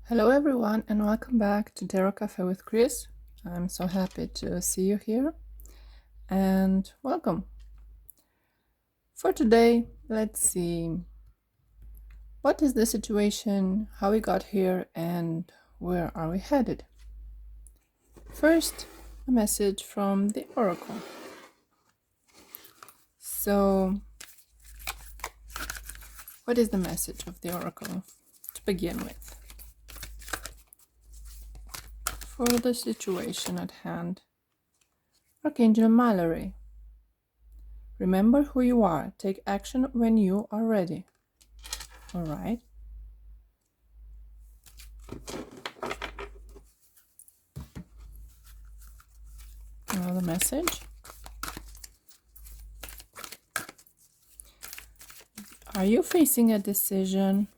Hello everyone and welcome back to Tarot Cafe with Chris. I'm so happy to see you here and welcome. For today, let's see what is the situation, how we got here, and where are we headed. First, a message from the Oracle. So, what is the message of the Oracle to begin with? For the situation at hand, Archangel Mallory. Remember who you are. Take action when you are ready. All right. Another message. Are you facing a decision?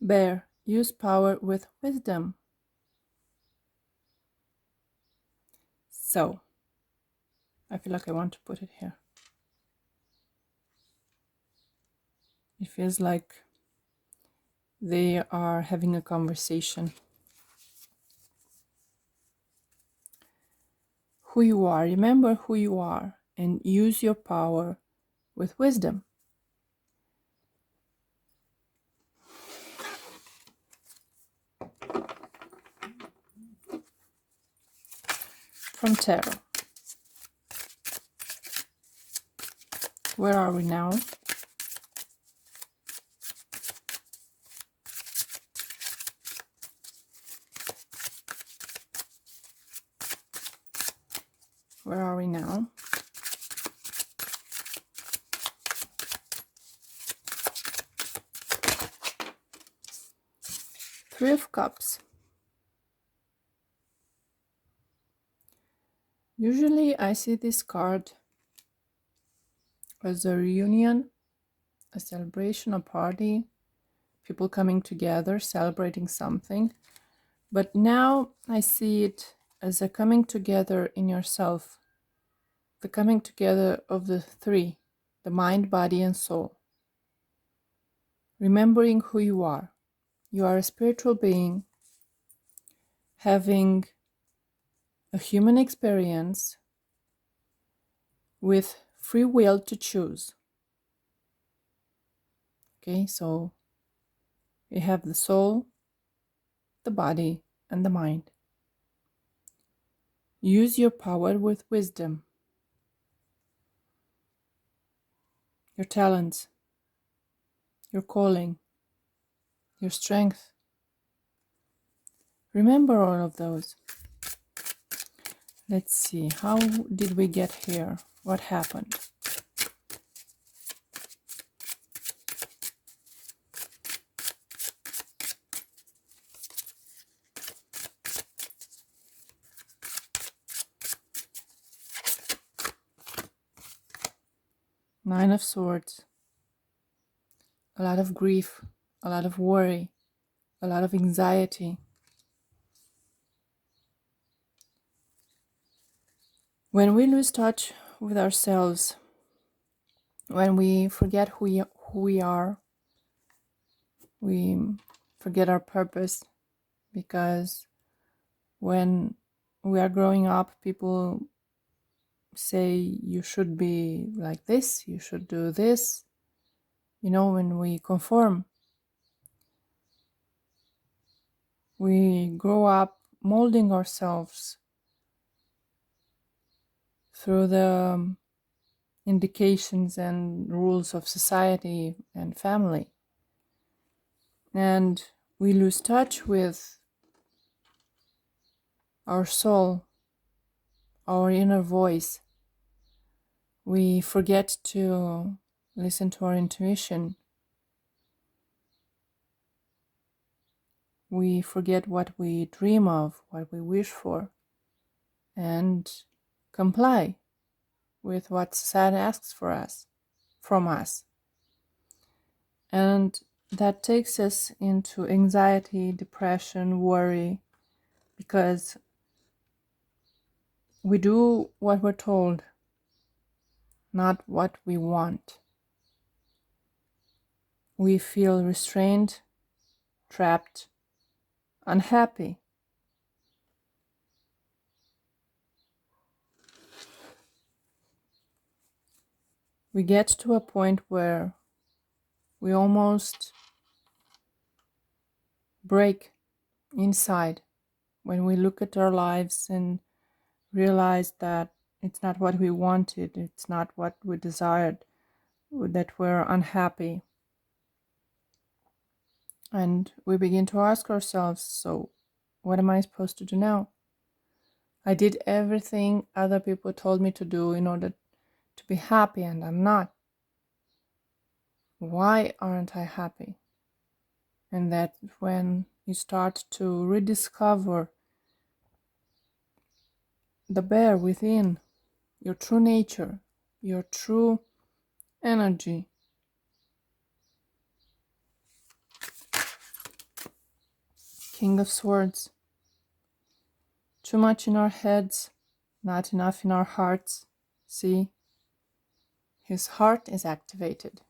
Bear, use power with wisdom. So, I feel like I want to put it here. It feels like they are having a conversation. Who you are, remember who you are, and use your power with wisdom. From Tarot. Where are we now? Where are we now? Three of Cups. Usually I see this card as a reunion, a celebration, a party, people coming together, celebrating something. But now I see it as a coming together in yourself, the coming together of the three, the mind, body, and soul. Remembering who you are. You are a spiritual being having a human experience with free will to choose. Okay, so we have the soul, the body, and the mind. Use your power with wisdom, your talents, your calling, your strength. Remember all of those. Let's see, how did we get here? What happened? Nine of Swords. A lot of grief, a lot of worry, a lot of anxiety. When we lose touch with ourselves, when we forget who we are, we forget our purpose, because when we are growing up, people say you should be like this, you should do this. You know, when we conform, we grow up molding ourselves through the indications and rules of society and family. And we lose touch with our soul, our inner voice. We forget to listen to our intuition. We forget what we dream of, what we wish for, and comply with what society asks from us. And that takes us into anxiety, depression, worry, because we do what we're told, not what we want. We feel restrained, trapped, unhappy. We get to a point where we almost break inside when we look at our lives and realize that it's not what we wanted, it's not what we desired, that we're unhappy. And we begin to ask ourselves, so what am I supposed to do now? I did everything other people told me to do in order to be happy, and I'm not. Why aren't I happy? And that's when you start to rediscover the bear within, your true nature, your true energy. King of Swords. Too much in our heads, not enough in our hearts. See? His heart is activated.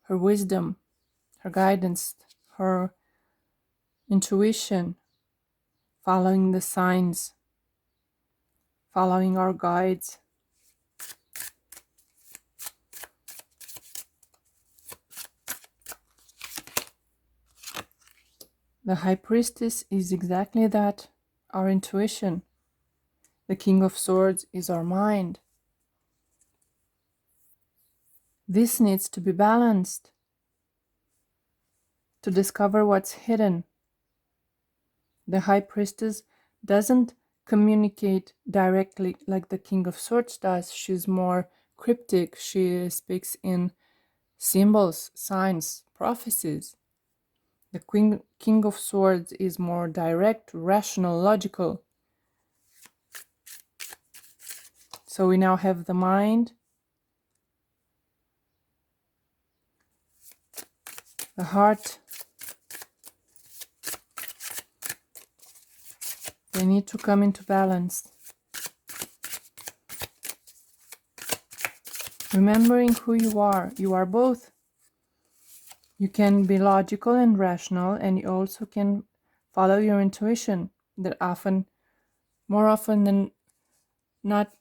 Her wisdom, her guidance, her intuition, following the signs, following our guides. The High Priestess is exactly that, our intuition. The King of Swords is our mind. This needs to be balanced to discover what's hidden. The High Priestess doesn't communicate directly like the King of Swords does. She's more cryptic. She speaks in symbols, signs, prophecies. The King of Swords is more direct, rational, logical. So we now have the mind, the heart. They need to come into balance. Remembering who you are both. You can be logical and rational, and you also can follow your intuition. That more often than not,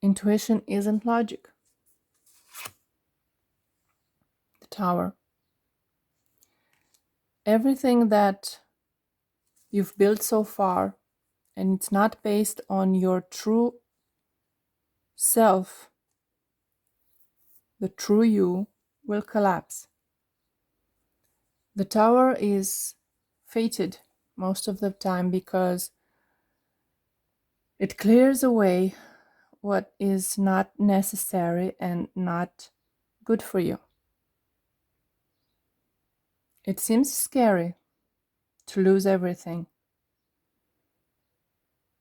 intuition isn't logic. The Tower. Everything that you've built so far, and it's not based on your true self, the true you, will collapse. The Tower is fated most of the time because it clears away what is not necessary and not good for you. It seems scary to lose everything,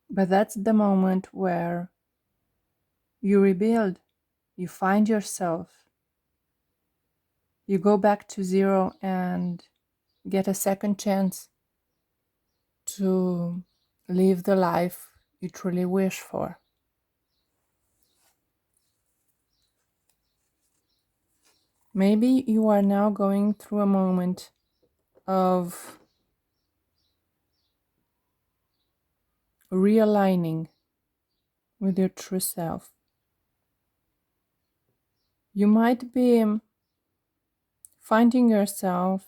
but that's the moment where you rebuild, you find yourself, you go back to zero and get a second chance to live the life you truly wish for. Maybe you are now going through a moment of realigning with your true self. You might be finding yourself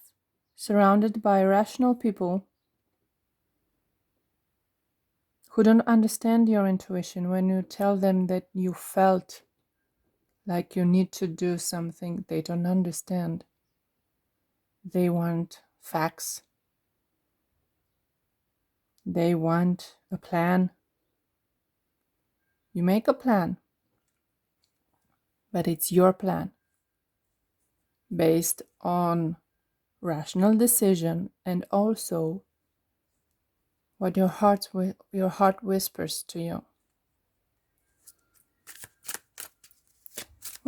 surrounded by rational people who don't understand your intuition when you tell them that you felt like you need to do something. They don't understand. They want facts. They want a plan. You make a plan, but it's your plan based on rational decision and also what your heart whispers to you.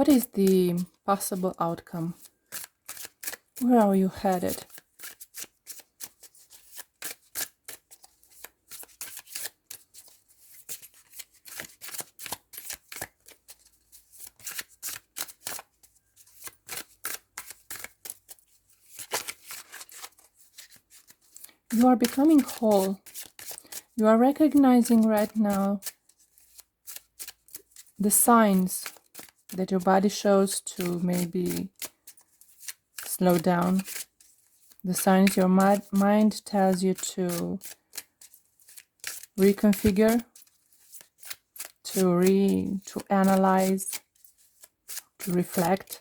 What is the possible outcome? Where are you headed? You are becoming whole. You are recognizing right now the signs that your body shows to maybe slow down. The signs your mind tells you to reconfigure, to analyze, to reflect.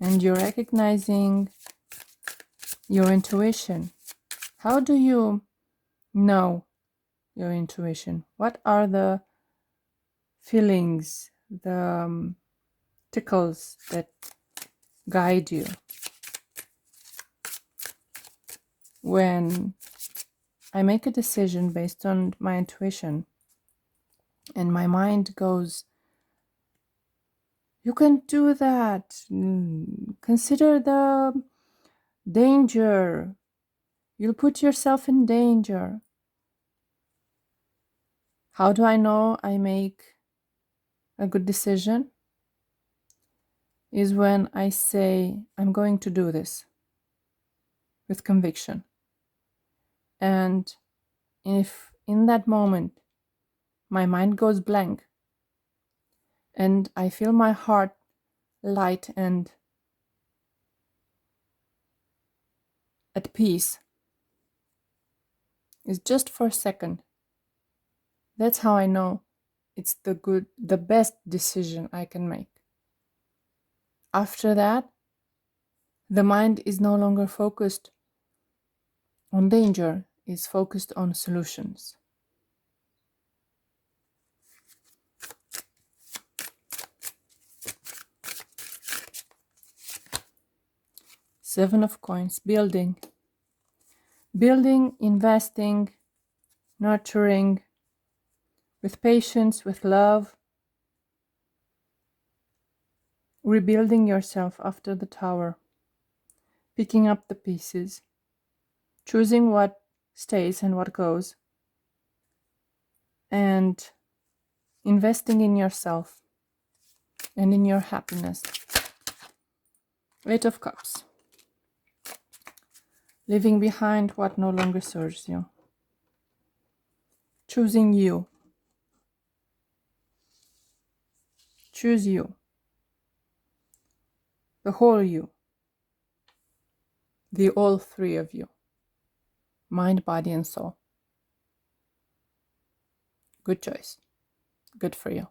And you're recognizing your intuition. How do you know your intuition? What are the feelings, the tickles that guide you? When I make a decision based on my intuition and my mind goes, you can do that, consider the danger, you'll put yourself in danger. How do I know I make a good decision? Is when I say, I'm going to do this with conviction. And if in that moment my mind goes blank and I feel my heart light and at peace, it's just for a second. That's how I know it's the best decision I can make. After that, the mind is no longer focused on danger, it's focused on solutions. Seven of Coins, building. Building, investing, nurturing, with patience, with love, rebuilding yourself after the tower, picking up the pieces, choosing what stays and what goes, and investing in yourself and in your happiness. Eight of Cups. Leaving behind what no longer serves you. Choosing you. Choose you. The whole you. The all three of you. Mind, body, and soul. Good choice. Good for you.